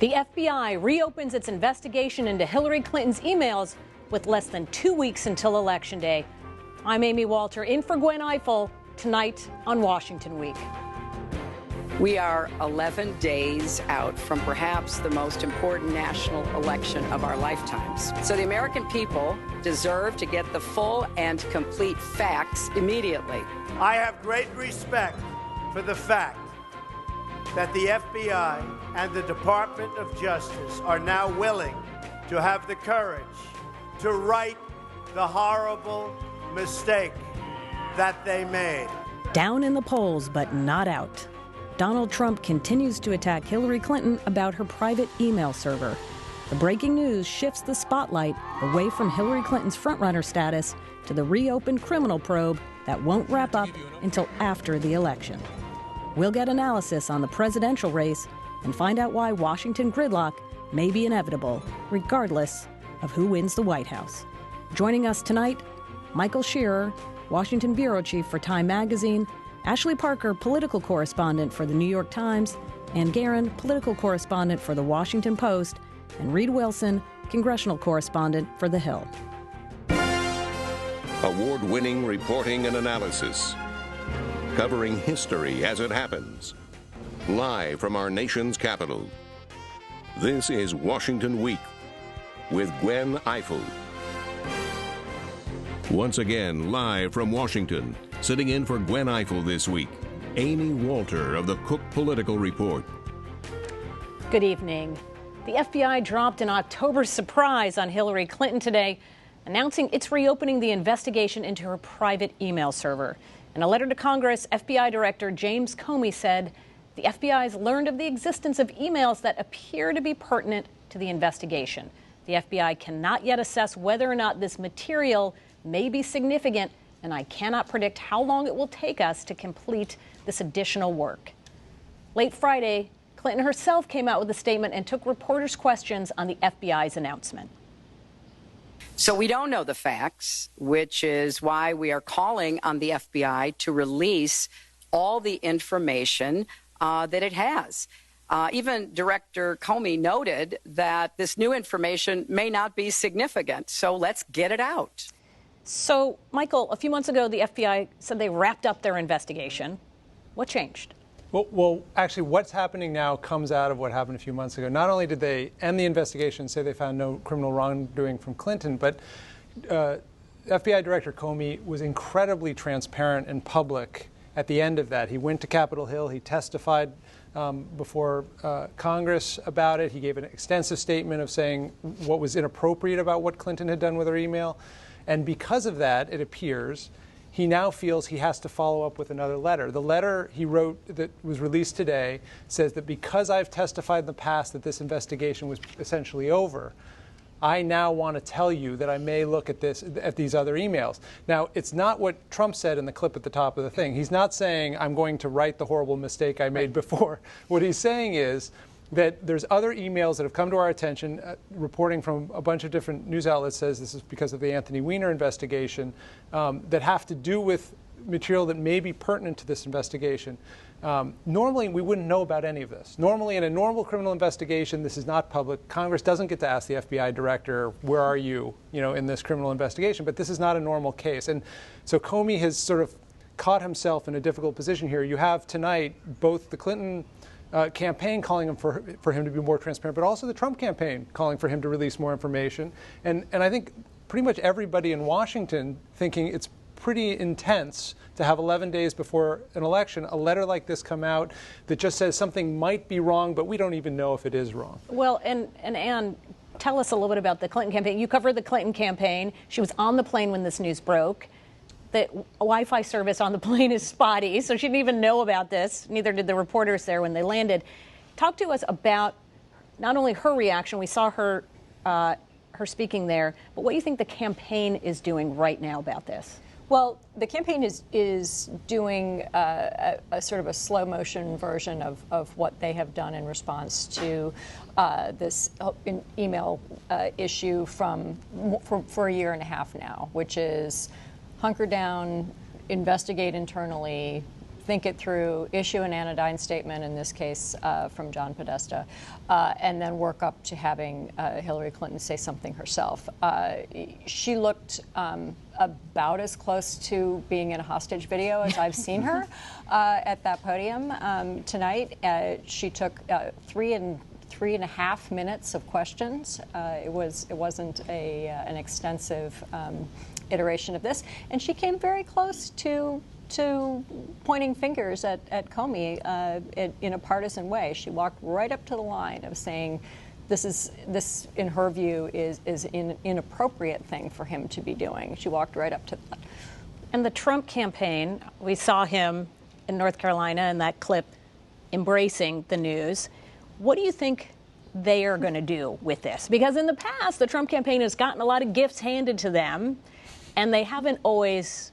The FBI reopens its investigation into Hillary Clinton's emails with less than 2 weeks until Election Day. I'm Amy Walter, in for Gwen Ifill, tonight on Washington Week. We are 11 days out from perhaps the most important national election of our lifetimes. So the American people deserve to get the full and complete facts immediately. I have great respect for the fact that the FBI and the Department of Justice are now willing to have the courage to right the horrible mistake that they made. Down in the polls, but not out. Donald Trump continues to attack Hillary Clinton about her private email server. The breaking news shifts the spotlight away from Hillary Clinton's frontrunner status to the reopened criminal probe that won't wrap up until after the election. We'll get analysis on the presidential race and find out why Washington gridlock may be inevitable, regardless of who wins the White House. Joining us tonight, Michael Shearer, Washington bureau chief for Time magazine, Ashley Parker, political correspondent for the New York Times, Ann Guerin, political correspondent for the Washington Post, and Reed Wilson, congressional correspondent for The Hill. Award-winning reporting and analysis, covering history as it happens, live from our nation's capital. This is Washington Week with Gwen Ifill. Once again, live from Washington, sitting in for Gwen Ifill this week, Amy Walter of the Cook Political Report. Good evening. The FBI dropped an October surprise on Hillary Clinton today, announcing it's reopening the investigation into her private email server. In a letter to Congress, FBI Director James Comey said the FBI has learned of the existence of emails that appear to be pertinent to the investigation. The FBI cannot yet assess whether or not this material may be significant, and I cannot predict how long it will take us to complete this additional work. Late Friday, Clinton herself came out with a statement and took reporters' questions on the FBI's announcement. So we don't know the facts, which is why we are calling on the FBI to release all the information that it has. Even Director Comey noted that this new information may not be significant, so let's get it out. So, Michael, a few months ago, the FBI said they wrapped up their investigation. What changed? Well, actually, what's happening now comes out of what happened a few months ago. Not only did they end the investigation, say they found no criminal wrongdoing from Clinton, but FBI Director Comey was incredibly transparent and public at the end of that. He went to Capitol Hill. He testified before Congress about it. He gave an extensive statement of saying what was inappropriate about what Clinton had done with her email. And because of that, it appears, he now feels he has to follow up with another letter. The letter he wrote that was released today says that because I've testified in the past that this investigation was essentially over, I now want to tell you that I may look at these other emails. Now, it's not what Trump said in the clip at the top of the thing. He's not saying I'm going to right the horrible mistake I made before. What he's saying is that there's other emails that have come to our attention, reporting from a bunch of different news outlets says this is because of the Anthony Weiner investigation, that have to do with material that may be pertinent to this investigation. Normally, we wouldn't know about any of this. Normally, in a normal criminal investigation, this is not public. Congress doesn't get to ask the FBI director, where are you, in this criminal investigation? But this is not a normal case. And so Comey has sort of caught himself in a difficult position here. You have tonight both the Clinton campaign calling for him to be more transparent, but also the Trump campaign calling for him to release more information. And I think pretty much everybody in Washington thinking it's pretty intense to have 11 days before an election, a letter like this come out that just says something might be wrong, but we don't even know if it is wrong. Well, and Ann, tell us a little bit about the Clinton campaign. You covered the Clinton campaign. She was on the plane when this news broke. The Wi-Fi service on the plane is spotty, so she didn't even know about this. Neither did the reporters there when they landed. Talk to us about not only her reaction, we saw her speaking there, but what you think the campaign is doing right now about this. Well, the campaign is doing a sort of a slow motion version of what they have done in response to this email issue for a year and a half now, which is hunker down, investigate internally, think it through, issue an anodyne statement, in this case from John Podesta, and then work up to having Hillary Clinton say something herself. She looked about as close to being in a hostage video as I've seen her at that podium tonight. She took 3.5 minutes of questions. It wasn't an extensive iteration of this, and she came very close to pointing fingers at Comey in a partisan way. She walked right up to the line of saying, this in her view is an inappropriate thing for him to be doing. She walked right up to that. And the Trump campaign, we saw him in North Carolina in that clip embracing the news. What do you think they are going to do with this? Because in the past, the Trump campaign has gotten a lot of gifts handed to them, and they haven't always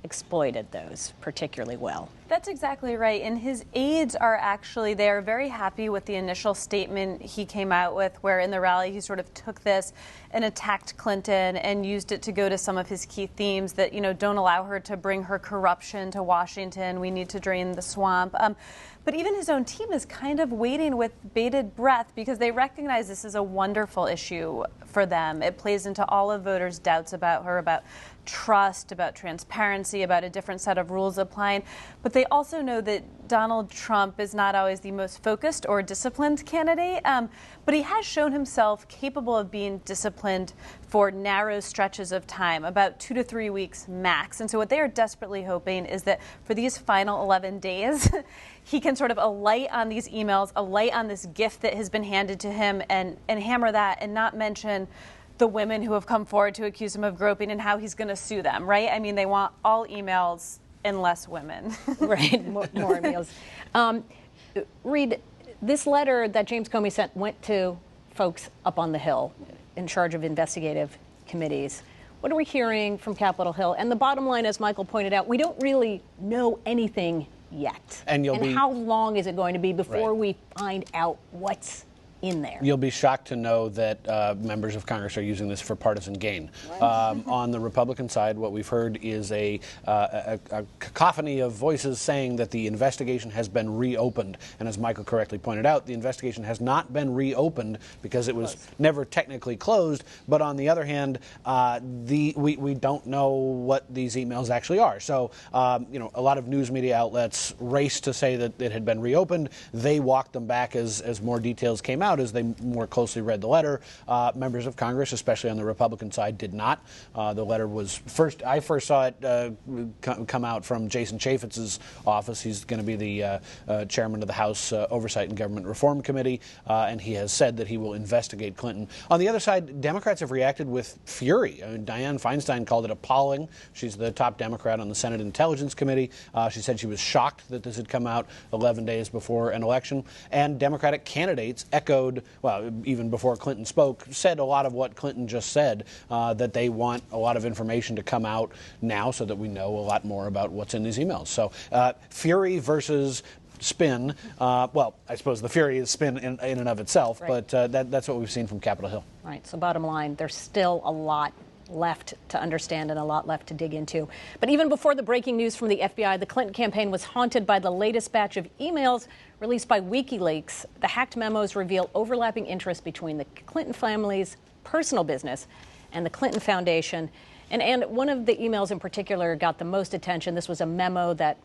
exploited those particularly well. That's exactly right. And his aides are actually, they are very happy with the initial statement he came out with, where in the rally he sort of took this and attacked Clinton and used it to go to some of his key themes that, don't allow her to bring her corruption to Washington. We need to drain the swamp. But even his own team is kind of waiting with bated breath because they recognize this is a wonderful issue for them. It plays into all of voters' doubts about her, about trust, about transparency, about a different set of rules applying. But they also know that Donald Trump is not always the most focused or disciplined candidate, but he has shown himself capable of being disciplined for narrow stretches of time, about 2 to 3 weeks max. And so what they are desperately hoping is that for these final 11 days, he can sort of alight on these emails, alight on this gift that has been handed to him, and hammer that, and not mention the women who have come forward to accuse him of groping and how he's going to sue them, right? I mean, they want all emails and less women. Right, more emails. Reed, this letter that James Comey sent went to folks up on the Hill in charge of investigative committees. What are we hearing from Capitol Hill? And the bottom line, as Michael pointed out, we don't really know anything yet. And how long is it going to be before we find out what's in there? You'll be shocked to know that members of Congress are using this for partisan gain. On the Republican side, what we've heard is a cacophony of voices saying that the investigation has been reopened. And as Michael correctly pointed out, the investigation has not been reopened because it was never technically closed. But on the other hand, we don't know what these emails actually are. So, a lot of news media outlets raced to say that it had been reopened. They walked them back as more details came out, as they more closely read the letter. Members of Congress, especially on the Republican side, did not. The letter was I first saw it come out from Jason Chaffetz's office. He's going to be the chairman of the House Oversight and Government Reform Committee, and he has said that he will investigate Clinton. On the other side, Democrats have reacted with fury. Dianne Feinstein called it appalling. She's the top Democrat on the Senate Intelligence Committee. She said she was shocked that this had come out 11 days before an election. And Democratic candidates echoed, even before Clinton spoke, said a lot of what Clinton just said, that they want a lot of information to come out now so that we know a lot more about what's in these emails. So fury versus spin. I suppose the fury is spin in and of itself, but that's what we've seen from Capitol Hill. Right. So bottom line, there's still a lot left to understand and a lot left to dig into. But even before the breaking news from the FBI, the Clinton campaign was haunted by the latest batch of emails released by WikiLeaks. The hacked memos reveal overlapping interests between the Clinton family's personal business and the Clinton Foundation. And one of the emails in particular got the most attention. This was a memo that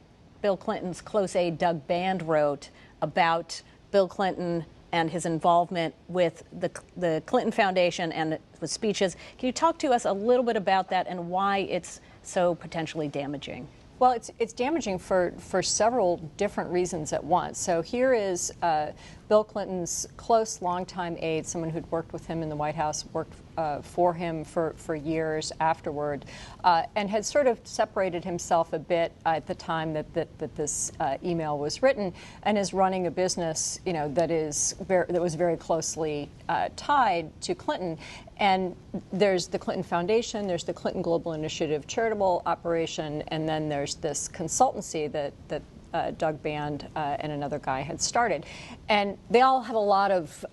Bill Clinton's close aide Doug Band wrote about Bill Clinton and his involvement with the Clinton Foundation and with speeches. Can you talk to us a little bit about that and why it's so potentially damaging? Well, it's damaging for several different reasons at once. So here is Bill Clinton's close, longtime aide, someone who'd worked with him in the White House, worked for him for years afterward, and had sort of separated himself a bit at the time that this email was written, and is running a business, that was very closely tied to Clinton. And there's the Clinton Foundation, there's the Clinton Global Initiative charitable operation, and then there's this consultancy that Doug Band and another guy had started. And they all have a lot of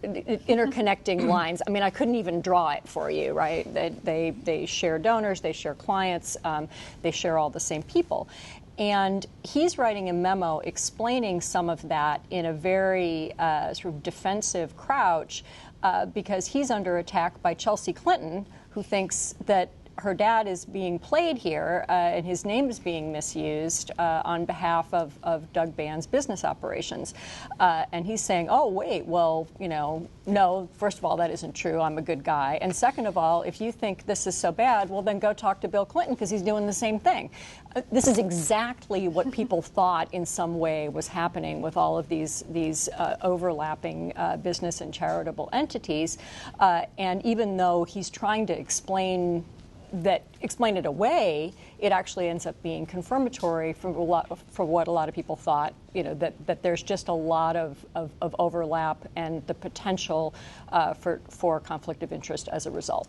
interconnecting lines. I mean, I couldn't even draw it for you, right? They share donors, they share clients, they share all the same people. And he's writing a memo explaining some of that in a very sort of defensive crouch because he's under attack by Chelsea Clinton, who thinks that her dad is being played here and his name is being misused on behalf of Doug Band's business operations. And he's saying, oh, wait, well, no, first of all, that isn't true. I'm a good guy. And second of all, if you think this is so bad, well, then go talk to Bill Clinton because he's doing the same thing. This is exactly what people thought in some way was happening with all of these overlapping business and charitable entities. And even though he's trying to explain it away, it actually ends up being confirmatory for what a lot of people thought, that there's just a lot of overlap and the potential for conflict of interest as a result.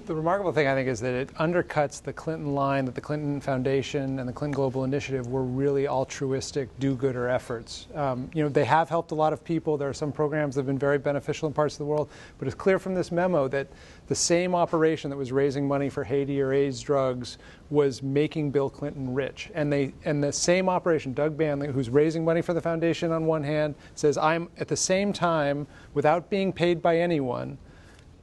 The remarkable thing, I think, is that it undercuts the Clinton line that the Clinton Foundation and the Clinton Global Initiative were really altruistic do-gooder efforts. They have helped a lot of people. There are some programs that have been very beneficial in parts of the world. But it's clear from this memo that the same operation that was raising money for Haiti or AIDS drugs was making Bill Clinton rich. And the same operation, Doug Band, who's raising money for the foundation on one hand, says, I'm at the same time, without being paid by anyone,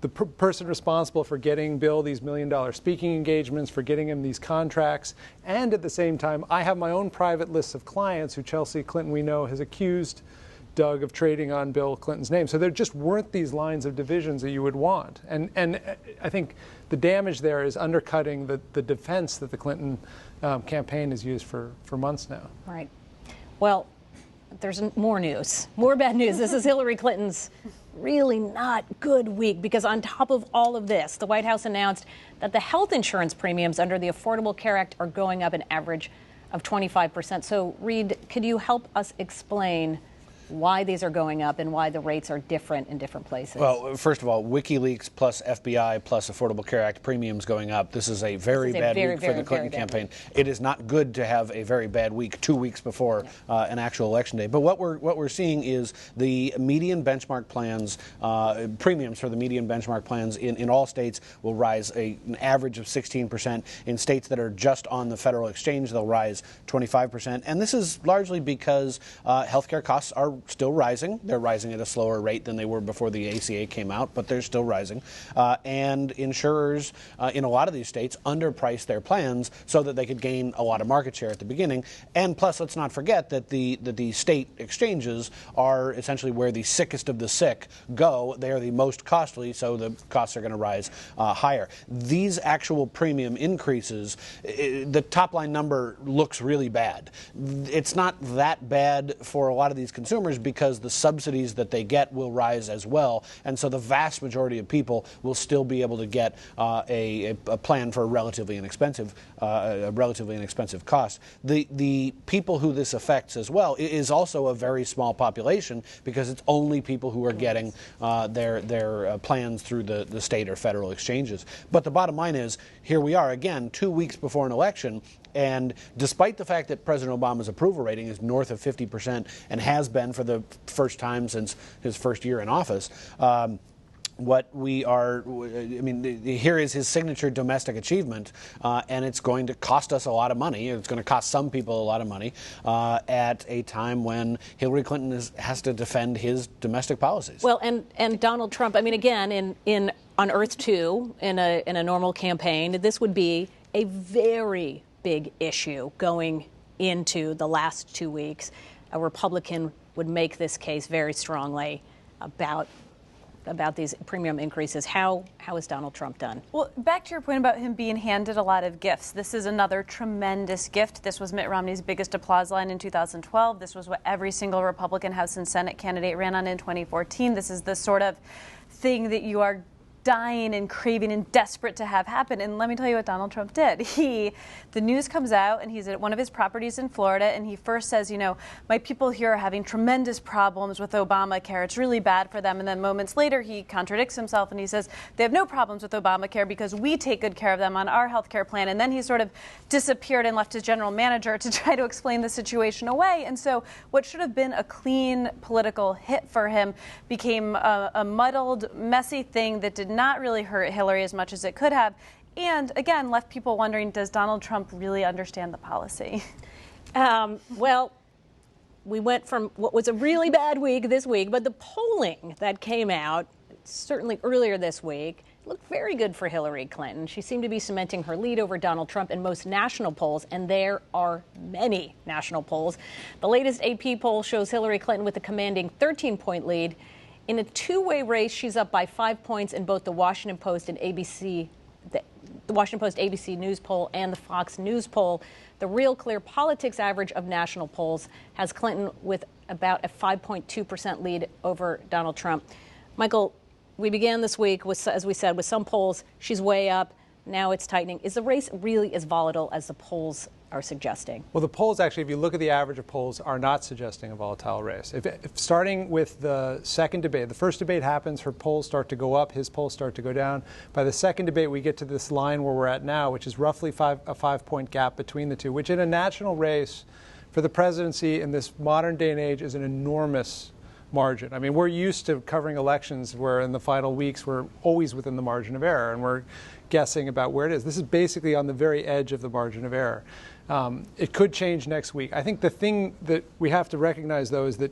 the person responsible for getting Bill these $1 million speaking engagements, for getting him these contracts, and at the same time, I have my own private lists of clients who Chelsea Clinton, we know, has accused Doug of trading on Bill Clinton's name. So there just weren't these lines of divisions that you would want. And I think the damage there is undercutting the defense that the Clinton campaign has used for months now. Right. Well, there's more news, more bad news. This is Hillary Clinton's really not good week, because on top of all of this, the White House announced that the health insurance premiums under the Affordable Care Act are going up an average of 25%. So, Reed, could you help us explain why these are going up and why the rates are different in different places? Well, first of all, WikiLeaks plus FBI plus Affordable Care Act premiums going up. This is a very bad week for the Clinton campaign. It is not good to have a very bad week 2 weeks before an actual election day. But what we're seeing is the median benchmark plans, premiums for the median benchmark plans in all states will rise an average of 16%. In states that are just on the federal exchange, they'll rise 25%. And this is largely because healthcare costs are still rising. They're rising at a slower rate than they were before the ACA came out, but they're still rising. And insurers in a lot of these states underpriced their plans so that they could gain a lot of market share at the beginning. And plus, let's not forget that the state exchanges are essentially where the sickest of the sick go. They are the most costly, so the costs are going to rise higher. These actual premium increases, the top line number looks really bad. It's not that bad for a lot of these consumers, because the subsidies that they get will rise as well, and so the vast majority of people will still be able to get a plan for a relatively inexpensive cost. The people who this affects as well is also a very small population, because it's only people who are getting their plans through the state or federal exchanges. But the bottom line is, here we are again 2 weeks before an election. And despite the fact that President Obama's approval rating is north of 50% and has been for the first time since his first year in office, here is his signature domestic achievement, and it's going to cost us a lot of money. It's going to cost some people a lot of money at a time when Hillary Clinton has to defend his domestic policies. Well, and Donald Trump, again, on Earth 2, in a normal campaign, this would be a very big issue going into the last 2 weeks. A Republican would make this case very strongly about these premium increases. How is Donald Trump done? Well, back to your point about him being handed a lot of gifts. This is another tremendous gift. This was Mitt Romney's biggest applause line in 2012. This was what every single Republican House and Senate candidate ran on in 2014. This is the sort of thing that you are dying and craving and desperate to have happen. And let me tell you what Donald Trump did. The news comes out, and he's at one of his properties in Florida, and he first says, my people here are having tremendous problems with Obamacare. It's really bad for them. And then moments later, he contradicts himself, and he says they have no problems with Obamacare because we take good care of them on our health care plan. And then he sort of disappeared and left his general manager to try to explain the situation away. And so what should have been a clean political hit for him became a muddled, messy thing that did not really hurt Hillary as much as it could have, and again left people wondering, does Donald Trump really understand the policy? Well, we went from what was a really bad week this week, but the polling that came out certainly earlier this week looked very good for Hillary Clinton. She seemed to be cementing her lead over Donald Trump in most national polls, and there are many national polls. The latest AP poll shows Hillary Clinton with a commanding 13-point lead. In a two-way race, she's up by 5 points in both the Washington Post and ABC, the Washington Post ABC News poll and the Fox News poll. The Real Clear Politics average of national polls has Clinton with about a 5.2% lead over Donald Trump. Michael, we began this week with, as we said, with some polls, she's way up. Now it's tightening. Is the race really as volatile as the polls are suggesting? Well, the polls actually, if you look at the average of polls, are not suggesting a volatile race. If starting with the second debate, the first debate happens, her polls start to go up, his polls start to go down. By the second debate, we get to this line where we're at now, which is roughly a 5-point gap between the two, which in a national race for the presidency in this modern day and age is an enormous margin. I mean, we're used to covering elections where in the final weeks we're always within the margin of error and we're guessing about where it is. This is basically on the very edge of the margin of error. It could change next week. I think the thing that we have to recognize, though, is that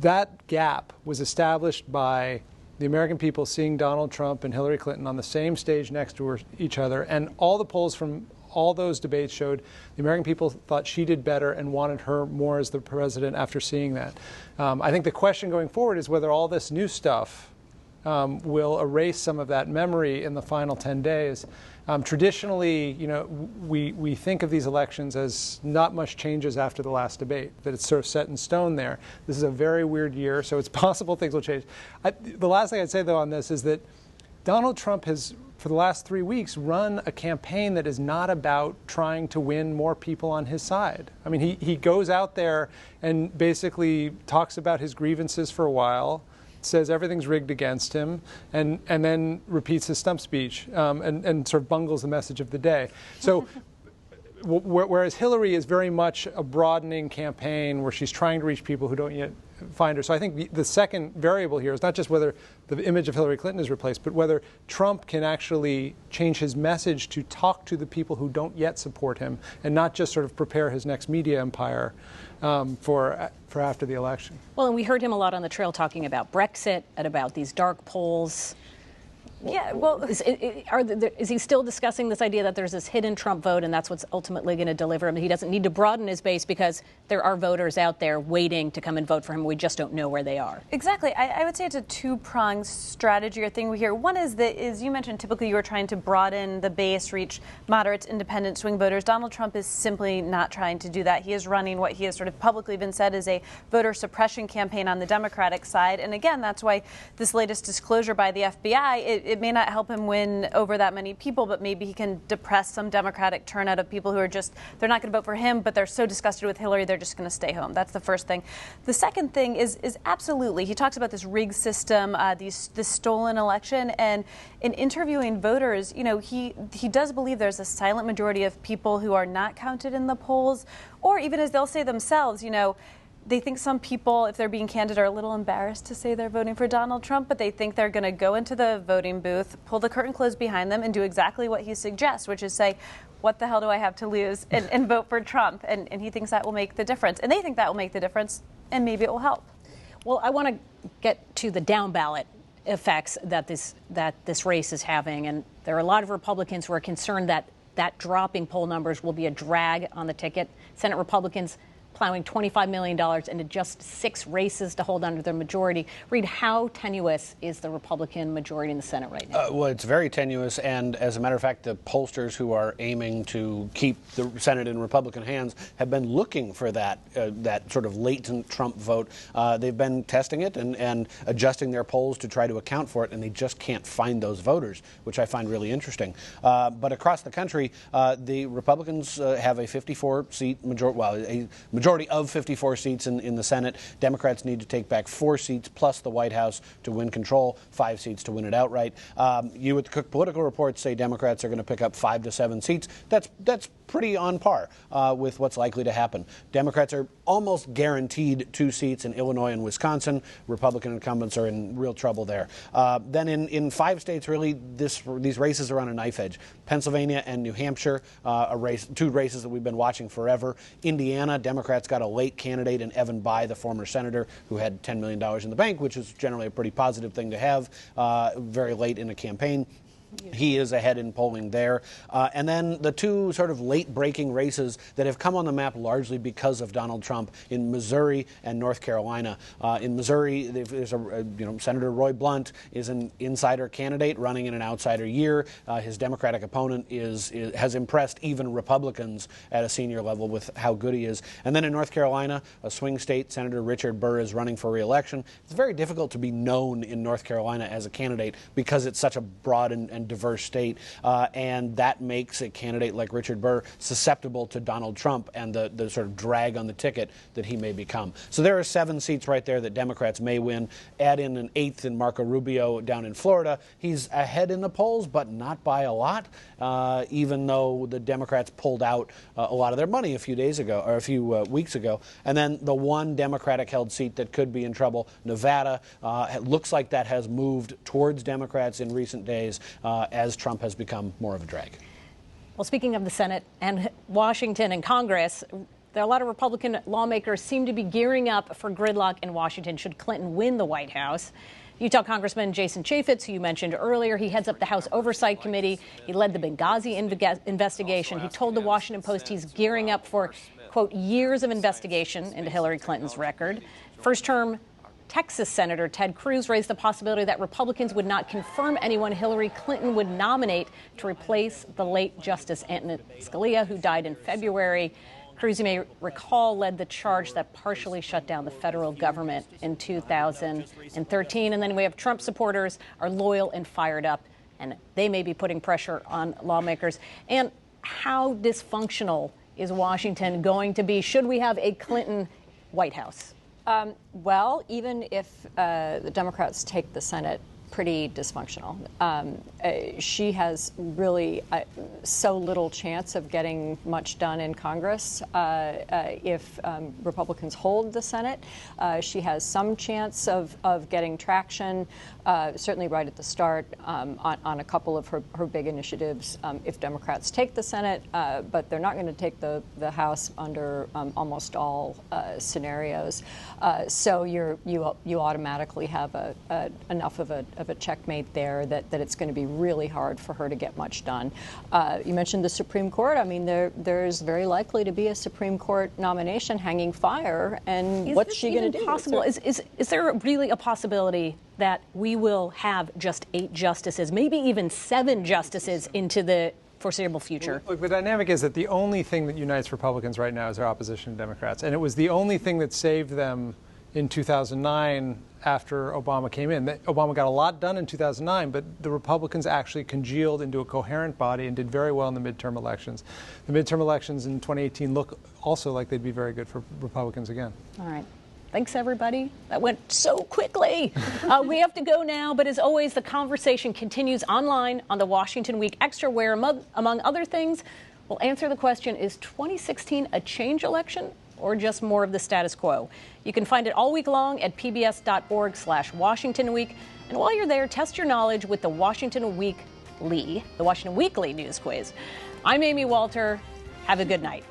that gap was established by the American people seeing Donald Trump and Hillary Clinton on the same stage next to each other, and all the polls from all those debates showed the American people thought she did better and wanted her more as the president after seeing that. I think the question going forward is whether all this new stuff will erase some of that memory in the final 10 days. Traditionally, you know, we think of these elections as not much changes after the last debate, that it's sort of set in stone there. This is a very weird year, so it's possible things will change. The last thing I'd say, though, on this is that Donald Trump has, for the last 3 weeks, run a campaign that is not about trying to win more people on his side. I mean, he goes out there and basically talks about his grievances for a while, says everything's rigged against him, and then repeats his stump speech and sort of bungles the message of the day. So whereas Hillary is very much a broadening campaign where she's trying to reach people who don't yet find her. So I think the second variable here is not just whether the image of Hillary Clinton is replaced, but whether Trump can actually change his message to talk to the people who don't yet support him and not just sort of prepare his next media empire for after the election. Well, and we heard him a lot on the trail talking about Brexit and about these dark polls. Yeah, well, is he still discussing this idea that there's this hidden Trump vote and that's what's ultimately going to deliver him? He doesn't need to broaden his base because there are voters out there waiting to come and vote for him. We just don't know where they are. Exactly. I would say it's a two-pronged strategy or thing here. One is that, as you mentioned, typically you were trying to broaden the base, reach moderates, independent, swing voters. Donald Trump is simply not trying to do that. He is running what he has sort of publicly been said is a voter suppression campaign on the Democratic side. And again, that's why this latest disclosure by the FBI, it may not help him win over that many people, but maybe he can depress some Democratic turnout of people who are just, they're not going to vote for him, but they're so disgusted with Hillary, they're just going to stay home. That's the first thing. The second thing is absolutely, he talks about this rigged system, this stolen election, and in interviewing voters, you know, he does believe there's a silent majority of people who are not counted in the polls, or even as they'll say themselves, you know, they think some people, if they're being candid, are a little embarrassed to say they're voting for Donald Trump, but they think they're going to go into the voting booth, pull the curtain closed behind them, and do exactly what he suggests, which is say, what the hell do I have to lose, and vote for Trump. And he thinks that will make the difference. And they think that will make the difference, and maybe it will help. Well, I want to get to the down ballot effects that this race is having. And there are a lot of Republicans who are concerned that dropping poll numbers will be a drag on the ticket. Senate Republicans plowing $25 million into just 6 races to hold under their majority. Reed, how tenuous is the Republican majority in the Senate right now? Well, it's very tenuous, and as a matter of fact, the pollsters who are aiming to keep the Senate in Republican hands have been looking for that sort of latent Trump vote. They've been testing it and adjusting their polls to try to account for it, and they just can't find those voters, which I find really interesting. But across the country, the Republicans have a 54-seat majority, majority of 54 seats in the Senate. Democrats need to take back 4 seats plus the White House to win control, 5 seats to win it outright. You at the Cook Political Report say Democrats are going to pick up 5 to 7 seats. That's pretty on par with what's likely to happen. Democrats are almost guaranteed 2 seats in Illinois and Wisconsin. Republican incumbents are in real trouble there. Then in 5 states, really, these races are on a knife edge. Pennsylvania and New Hampshire, 2 races that we've been watching forever. Indiana, Democrats got a late candidate in Evan Bayh, the former senator who had $10 million in the bank, which is generally a pretty positive thing to have very late in a campaign. He is ahead in polling there. And then the 2 sort of late-breaking races that have come on the map largely because of Donald Trump in Missouri and North Carolina. In Missouri, there's Senator Roy Blunt is an insider candidate running in an outsider year. His Democratic opponent has impressed even Republicans at a senior level with how good he is. And then in North Carolina, a swing state, Senator Richard Burr is running for re-election. It's very difficult to be known in North Carolina as a candidate because it's such a broad and diverse state, and that makes a candidate like Richard Burr susceptible to Donald Trump and the sort of drag on the ticket that he may become. So there are 7 seats right there that Democrats may win. Add in an 8th in Marco Rubio down in Florida. He's ahead in the polls, but not by a lot, even though the Democrats pulled out a lot of their money a few days ago, or a few weeks ago. And then the one Democratic-held seat that could be in trouble, Nevada, it looks like that has moved towards Democrats in recent days, as Trump has become more of a drag. Well, speaking of the Senate and Washington and Congress, there are a lot of Republican lawmakers seem to be gearing up for gridlock in Washington should Clinton win the White House. Utah Congressman Jason Chaffetz, who you mentioned earlier, he heads up the House Oversight Committee. He led the Benghazi investigation. He told the Washington Post he's gearing up for, quote, years of investigation into Hillary Clinton's record. First-term Texas Senator Ted Cruz raised the possibility that Republicans would not confirm anyone Hillary Clinton would nominate to replace the late Justice Antonin Scalia, who died in February. Cruz, you may recall, led the charge that partially shut down the federal government in 2013. And then we have Trump supporters are loyal and fired up, and they may be putting pressure on lawmakers. And how dysfunctional is Washington going to be? Should we have a Clinton White House? Well, even if the Democrats take the Senate, pretty dysfunctional. She has really so little chance of getting much done in Congress. If Republicans hold the Senate, she has some chance of getting traction, certainly right at the start on a couple of her big initiatives if Democrats take the Senate, but they're not going to take the House under almost all scenarios. So you automatically have enough of a checkmate there that it's going to be really hard for her to get much done. You mentioned the Supreme Court. I mean, there's very likely to be a Supreme Court nomination hanging fire, and what's she going to do? Possible? Is there really a possibility that we will have just 8 justices, maybe even 7 justices into the foreseeable future? Look, the dynamic is that the only thing that unites Republicans right now is their opposition to Democrats, and it was the only thing that saved them in 2009 after Obama came in. Obama got a lot done in 2009, but the Republicans actually congealed into a coherent body and did very well in the midterm elections. The midterm elections in 2018 look also like they'd be very good for Republicans again. All right. Thanks, everybody. That went so quickly. We have to go now, but as always, the conversation continues online on the Washington Week Extra, where, among other things, we'll answer the question, is 2016 a change election or just more of the status quo? You can find it all week long at pbs.org/Washington Week. And while you're there, test your knowledge with the Washington Weekly News Quiz. I'm Amy Walter. Have a good night.